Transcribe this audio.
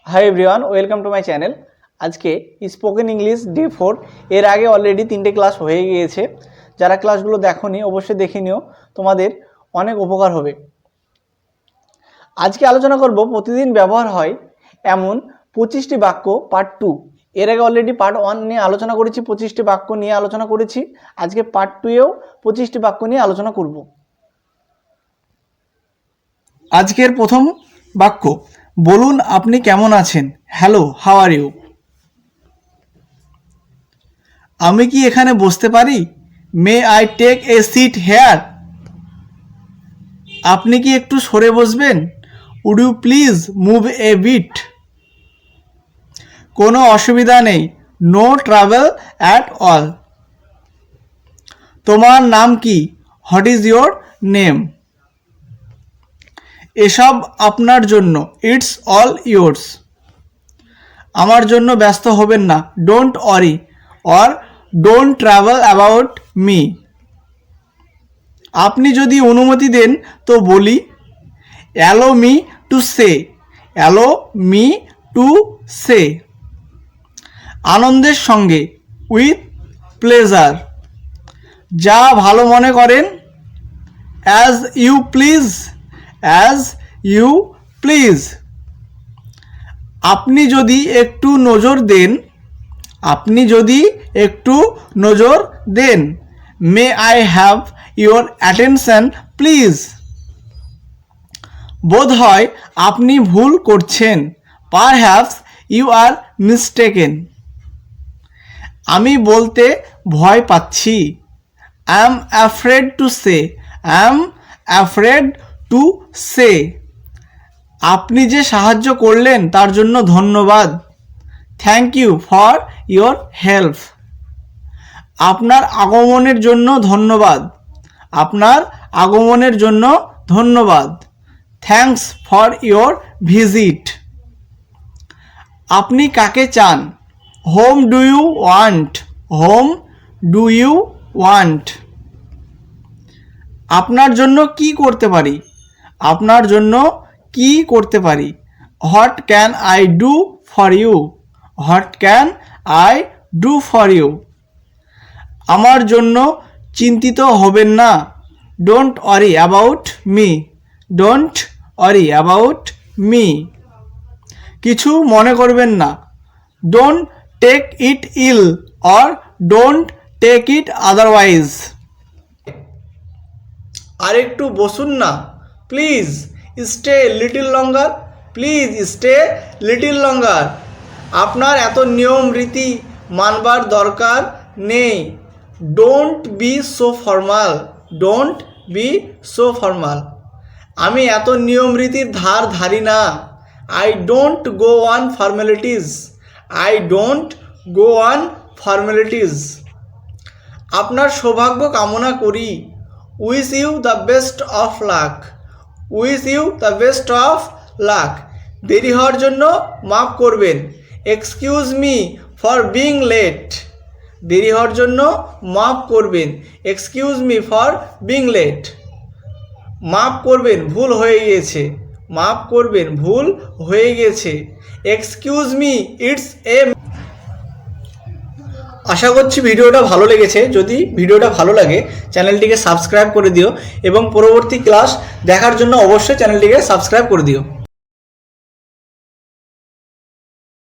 High everyone welcome to my channel. आज के spoken English day 4 एर आगे अलरेडी 3টে क्लास हो गए। जरा क्लासगुलो देखोनी अवश्य देखे निओ, तुम्हादेर अनेक उपकार होबे। आज के आलोचना करब प्रतिदिन व्यवहार हय एमन 25टी वाक्य पार्ट 2। एर आगे अलरेडी पार्ट 1 निये आलोचना करेछि, 25टी वाक्य निये आलोचना करेछि। आज के पार्ट 2 एओ 25टी वाक्य निये आलोचना करब। आजकेर प्रथम वाक्य, বলুন আপনি কেমন আছেন। Hello, how are you. আমি কি এখানে বসতে পারি? May I take a seat here. আপনি কি একটু সরে বসবেন? Would you please move a bit. কোনো অসুবিধা নেই, নো ট্রাভেল অ্যাট অল। তোমার নাম কি? What is your name. এসব আপনার জন্য, ইটস অল ইয়োর্স। আমার জন্য ব্যস্ত হবেন না, don't worry or don't trouble about me. আপনি যদি অনুমতি দেন তো বলি, allow me to say, allow me to say. আনন্দের সঙ্গে, উইথ প্লেজার। যা ভালো মনে করেন, as you please, as you please. আপনি যদি একটু নজর দেন, আপনি যদি একটু নজর দেন। May I have your attention please. বোধ হয় আপনি ভুল করছেন, পারহ্যাপস ইউ আর মিস্টেকেন। আমি বলতে ভয় পাচ্ছি, I am afraid to say, I am afraid to say. আপনি যে সাহায্য করলেন তার জন্য ধন্যবাদ, thank you for your help. আপনার আগমনের জন্য ধন্যবাদ, আপনার আগমনের জন্য ধন্যবাদ, থ্যাঙ্কস ফর ইয়োর ভিজিট। আপনি কাকে চান? Whom do you want, whom do you want. আপনার জন্য কি করতে পারি? আপনার জন্য কি করতে পারি? What can I do for you, what can I do for you. আমার জন্য চিন্তিত হবেন না, don't worry about me, don't worry about me. কিছু মনে করবেন না, don't take it ill or don't take it otherwise. আর একটু বসুন না, please stay little longer, please stay little longer. আপনার এত নিয়ম রীতি মানবার দরকার নেই, don't be so formal, don't be so formal. আমি এত নিয়ম রীতির ধার ধারি না, I don't go on formalities, I don't go on formalities. আপনার সৌভাগ্য কামনা করি, wish you the best of luck, wish you the best of luck. দেরি হওয়ার জন্য মাফ করবেন, excuse me for being late. দেরি হওয়ার জন্য মাফ করবেন, excuse me for being late. মাফ করবেন, ভুল হয়ে গিয়েছে, মাফ করবেন, ভুল হয়ে গেছে, এক্সকিউজ মি ইটস এ। আশা করছি ভিডিওটা ভালো লেগেছে। যদি ভিডিওটা ভালো লাগে চ্যানেলটিকে সাবস্ক্রাইব করে দিও এবং পরবর্তী ক্লাস দেখার জন্য অবশ্যই চ্যানেলটিকে সাবস্ক্রাইব করে দিও।